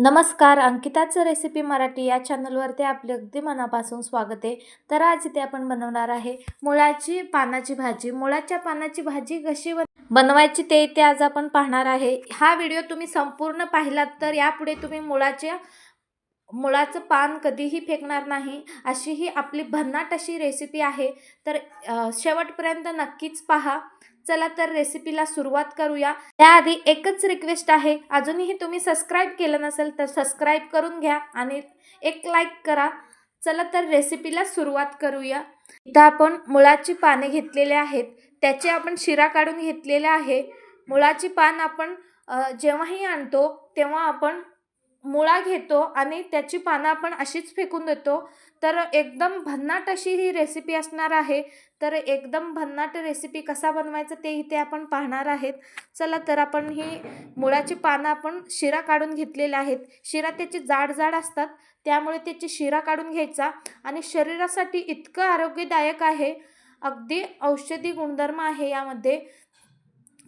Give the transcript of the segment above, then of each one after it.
नमस्कार, अंकिताचं रेसिपी मराठी या चॅनलवरती आपले अगदी मनापासून स्वागत आहे. तर आज इथे आपण बनवणार आहे मुळाची पानाची भाजी. मुळाच्या पानाची भाजी कशी बनवायची ते आज आपण पाहणार आहे. हा व्हिडिओ तुम्ही संपूर्ण पाहिलात तर यापुढे तुम्ही मुळाचं पान कधीही फेकणार नाही, अशी ही आपली भन्नाट अशी रेसिपी आहे. तर शेवटपर्यंत नक्कीच पहा. चला तर रेसिपीला सुरुवात करूया. त्याआधी एकच रिक्वेस्ट आहे, अजूनही तुम्ही सबस्क्राईब केलं नसेल तर सबस्क्राईब करून घ्या आणि एक लाईक करा. चला तर रेसिपीला सुरुवात करूया. इथं आपण मुळाची पाने घेतलेले आहेत, त्याचे आपण शिरा काढून घेतलेला आहे. मुळाची पान आपण जेव्हाही आणतो तेव्हा आपण मुळा घेतो आणि त्याची पानं आपण अशीच फेकून देतो. तर एकदम भन्नाट अशी ही रेसिपी असणार आहे. तर एकदम भन्नाट रेसिपी कसा बनवायचं ते इथे आपण पाहणार आहेत. चला तर आपण ही मुळाची पानं आपण शिरा काढून घेतलेल्या आहेत. शिरा त्याचे जाड जाड असतात, त्यामुळे त्याची शिरा काढून घ्यायचा आणि शरीरासाठी इतकं आरोग्यदायक आहे, अगदी औषधी गुणधर्म आहे यामध्ये.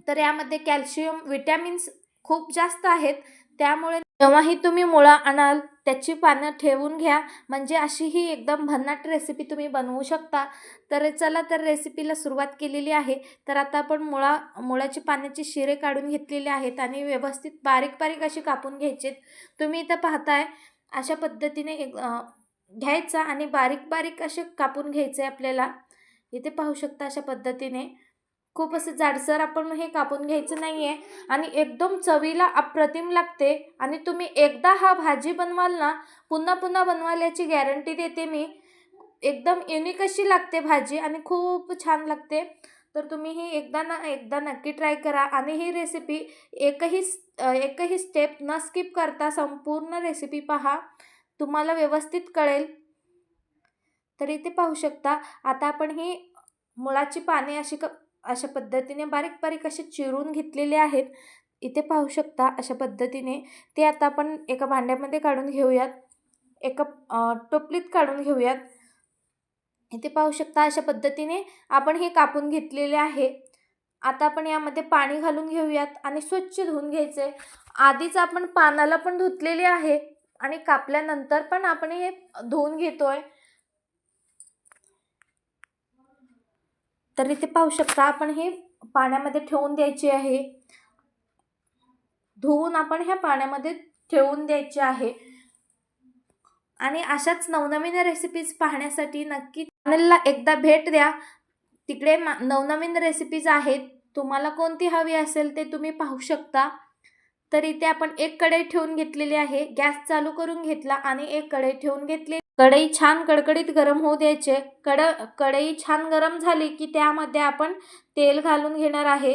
तर यामध्ये कॅल्शियम, विटॅमिन्स खूप जास्त आहेत. त्यामुळे जेव्हाही तुम्ही मुळा आणाल त्याची पानं ठेवून घ्या, म्हणजे अशी ही एकदम भन्नाट रेसिपी तुम्ही बनवू शकता. तर चला तर रेसिपीला सुरुवात केलेली आहे. तर आता आपण मुळाची पाण्याची शिरे काढून घेतलेले आहेत आणि व्यवस्थित बारीक बारीक अशी कापून घ्यायचे. तुम्ही इथं पाहताय अशा पद्धतीने घ्यायचा आणि बारीक बारीक असे कापून घ्यायचे आपल्याला. इथे पाहू शकता अशा पद्धतीने खूप असं जाडसर आपण हे कापून घ्यायचं नाही आहे आणि एकदम चवीला अप्रतिम लागते. आणि तुम्ही एकदा हा भाजी बनवाल ना, पुन्हा पुन्हा बनवाल याची गॅरंटी देते मी. एकदम युनिक अशी लागते भाजी आणि खूप छान लागते. तर तुम्ही ही एकदा नक्की ट्राय करा आणि ही रेसिपी एकही स्टेप न स्किप करता संपूर्ण रेसिपी पहा, तुम्हाला व्यवस्थित कळेल. तर इथे पाहू शकता आता आपण ही मुळाची पाने अशा पद्धतीने बारीक बारीक असे चिरून घेतलेले आहेत. इथे पाहू शकता अशा पद्धतीने. ते आता आपण एका भांड्यामध्ये काढून घेऊयात, एका टोपलीत काढून घेऊयात. इथे पाहू शकता अशा पद्धतीने आपण हे कापून घेतलेले आहे. आता आपण यामध्ये पाणी घालून घेऊयात आणि स्वच्छ धुवून घ्यायचे. आधीच आपण पानाला पण धुतलेले आहे आणि कापल्यानंतर पण आपण हे धुवून घेतोय. तर इथे पाहू शकता आपण हे पाण्यामध्ये ठेवून द्यायचे आहे. धुवून आपण ह्या पाण्यामध्ये ठेवून द्यायचे आहे. आणि अशाच नवनवीन रेसिपीज पाहण्यासाठी नक्की चॅनलला एकदा भेट द्या. तिकडे नवनवीन रेसिपीज आहेत, तुम्हाला कोणती हवी असेल ते तुम्ही पाहू शकता. तर इथे आपण एक कढई ठेवून घेतलेली आहे. गॅस चालू करून घेतला आणि एक कढई ठेवून घेतली. कढई छान कडकडीत गरम होऊ द्यायचे. कढई छान गरम झाली की त्यामध्ये आपण तेल घालून घेणार आहे.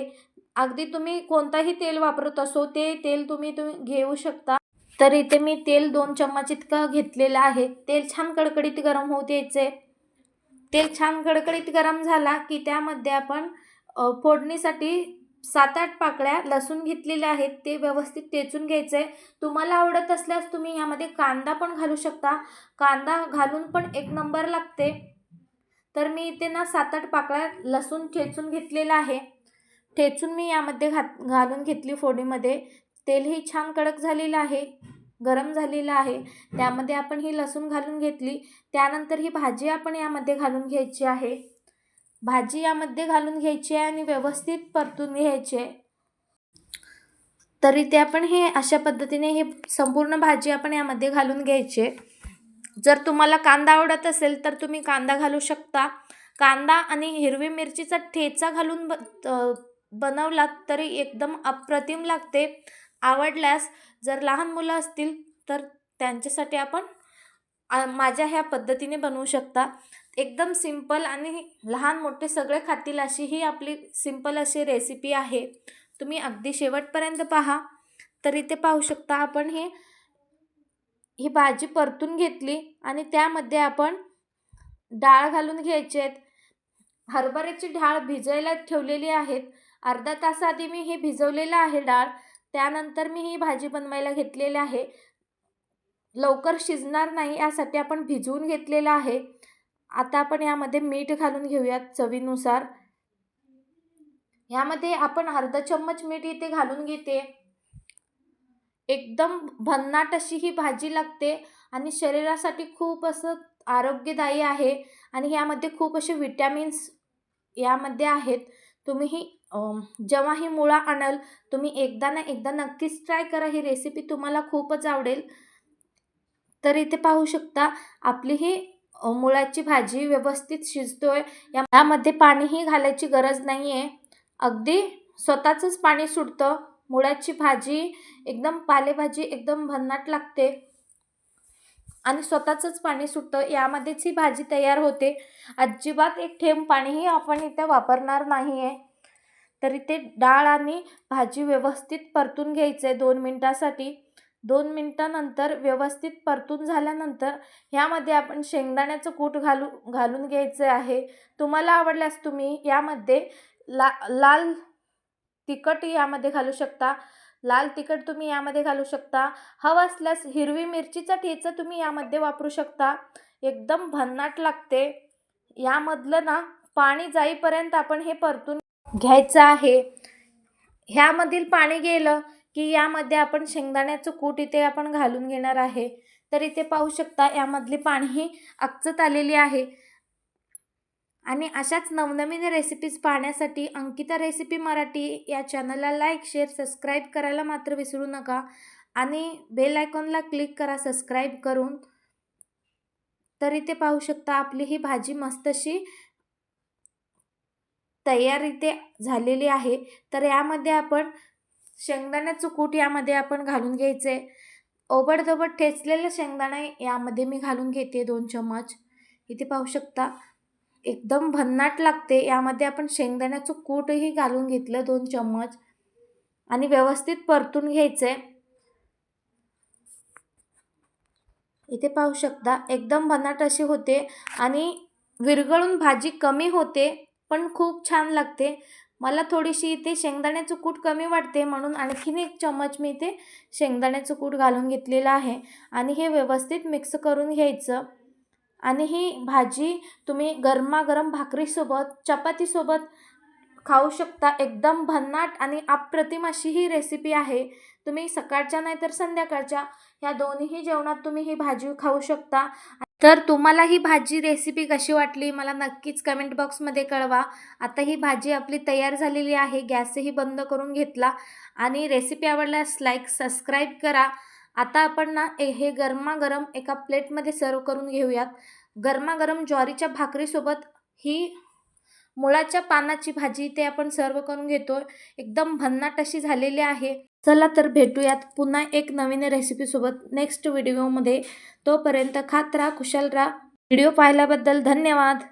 अगदी तुम्ही कोणताही तेल वापरत असो ते तेल तुम्ही घेऊ शकता. तर इथे मी तेल 2 चम्मच इतकं घेतलेलं आहे. तेल छान कडकडीत गरम होऊ द्यायचे. तेल छान कडकडीत गरम झाला की त्यामध्ये आपण फोडणीसाठी 7-8 पाकळ्या लसूण घेतलेल्या आहेत, ते व्यवस्थित ठेचून घ्यायचे. तुम्हाला आवडत असल्यास तुम्ही यामध्ये कांदा पण घालू शकता. कांदा घालून पण एक नंबर लागते. तर मी इथे ना 7-8 पाकळ्या लसूण ठेचून घेतलेला आहे. ठेचून मी यामध्ये घालून घेतली फोडणीमध्ये. तेलही छान कडक झालेलं आहे, गरम झालेलं आहे. त्यामध्ये आपण ही लसूण घालून घेतली. त्यानंतर ही भाजी आपण यामध्ये घालून घ्यायची आहे. भाजी यामध्ये घालून घ्यायची आहे आणि व्यवस्थित परतून घ्यायची आहे. तरी ते आपण हे अशा पद्धतीने ही संपूर्ण भाजी आपण यामध्ये घालून घ्यायची. जर तुम्हाला कांदा आवडत असेल तर तुम्ही कांदा घालू शकता. कांदा आणि हिरवी मिरचीचा ठेचा घालून बनवलात तरी एकदम अप्रतिम लागते. आवडल्यास जर लहान मुलं असतील तर त्यांच्यासाठी आपण माझ्या ह्या पद्धतीने बनवू शकता. एकदम सिंपल आणि लहान मोठे सगळे खातील अशी ही आपली सिंपल अशी रेसिपी आहे. तुम्ही अगदी शेवटपर्यंत पहा. तर इथे पाहू शकता आपण ही भाजी परतून घेतली आणि त्यामध्ये आपण डाळ घालून घ्यायची आहेत. हरभऱ्याची डाळ भिजायला ठेवलेली आहेत. अर्धा तास आधी मी हे भिजवलेलं आहे डाळ. त्यानंतर मी ही भाजी बनवायला घेतलेली आहे. लवकर शिजणार नाही यासाठी आपण भिजवून घेतलेलं आहे. आता आपण यामध्ये मीठ घालून घेऊयात चवीनुसार. यामध्ये आपण अर्धा चम्मच मीठ इथे घालून घेते. एकदम भन्नाट अशी ही भाजी लागते आणि शरीरासाठी खूप असं आरोग्यदायी आहे आणि यामध्ये खूप असे विटॅमिन्स यामध्ये आहेत. तुम्ही ही जेव्हा ही मुळा आणाल, तुम्ही एकदा ना एकदा नक्कीच ट्राय करा. ही रेसिपी तुम्हाला खूपच आवडेल. तर इथे पाहू शकता आपली ही मुळाची भाजी व्यवस्थित शिजतोय. यामध्ये पाणीही घालायची गरज नाही आहे. अगदी स्वतःचंच पाणी सुटतं. मुळाची भाजी एकदम पालेभाजी एकदम भन्नाट लागते आणि स्वतःचंच पाणी सुटतं. यामध्येच ही भाजी तयार होते. अजिबात एक थेंब पाणीही आपण इथे वापरणार नाही आहे. तर इथे डाळ आणि भाजी व्यवस्थित परतून घ्यायचं आहे 2 मिनिटासाठी. 2 मिनिटानंतर व्यवस्थित परतून झाल्यानंतर ह्यामध्ये आपण शेंगदाण्याचं कूट घालून घ्यायचं आहे. तुम्हाला आवडल्यास तुम्ही यामध्ये लाल तिखट यामध्ये घालू शकता. लाल तिखट तुम्ही यामध्ये घालू शकता. हवं असल्यास हिरवी मिरचीचा ठेचा तुम्ही यामध्ये वापरू शकता. एकदम भन्नाट लागते. यामधलं ना पाणी जाईपर्यंत आपण हे परतून घ्यायचं आहे. ह्यामधील पाणी गेलं की यामध्ये आपण शेंगदाण्याचं कूट इथे आपण घालून घेणार आहे. तर इथे पाहू शकता यामधली पाणीही आकचत आलेली आहे. आणि अशाच नवनवीन रेसिपीज पाहण्यासाठी अंकिता रेसिपी मराठी या चॅनलला लाईक, शेअर, सबस्क्राईब करायला मात्र विसरू नका आणि बेल आयकॉनला क्लिक करा सबस्क्राईब करून. तर इथे पाहू शकता आपली ही भाजी मस्त अशी तयार इथे झालेली आहे. तर यामध्ये आपण शेंगदाण्याचं कूट यामध्ये आपण घालून घ्यायचं आहे. ओबडधोबड ठेचलेलं शेंगदाणे यामध्ये मी घालून घेते 2 चम्मच. इथे पाहू शकता एकदम भन्नाट लागते. यामध्ये आपण शेंगदाण्याचं कूटही घालून घेतलं 2 चम्मच आणि व्यवस्थित परतून घ्यायचं आहे. इथे पाहू शकता एकदम भन्नाट अशी होते आणि विरघळून भाजी कमी होते पण खूप छान लागते. मला थोडीशी इथे शेंगदाण्याचं कूट कमी वाटते म्हणून आणखीन 1 चम्मच मी इथे शेंगदाण्याचं कूट घालून घेतलेलं आहे आणि हे व्यवस्थित मिक्स करून घ्यायचं. आणि ही भाजी तुम्ही गरमागरम भाकरीसोबत, चपातीसोबत खाऊ शकता. एकदम भन्नाट आणि अप्रतिम अशी ही रेसिपी आहे. तुम्ही सकाळच्या नाही तर संध्याकाळच्या ह्या दोन्हीही जेवणात तुम्ही ही भाजी खाऊ शकता. तर तुम्हाला ही भाजी रेसिपी कशी वाटली मला नक्कीच कमेंट बॉक्समध्ये कळवा. आता ही भाजी आपली तयार झालेली आहे. गॅसही बंद करून घेतला आणि रेसिपी आवडल्यास लाईक, सबस्क्राईब करा. आता आपण ना हे गरमागरम एका प्लेटमध्ये सर्व करून घेऊयात. गरमागरम ज्वारीच्या भाकरीसोबत ही मुळाच्या पानाची भाजी ते आपण सर्व करून घेतोय. एकदम भन्नाट अशी झालेली आहे. चला तर भेटूयात पुन्हा एक नवीन रेसिपीसोबत नेक्स्ट व्हिडिओमध्ये. तोपर्यंत खात राहा, खुशाल राहा. व्हिडिओ पाहिल्याबद्दल धन्यवाद.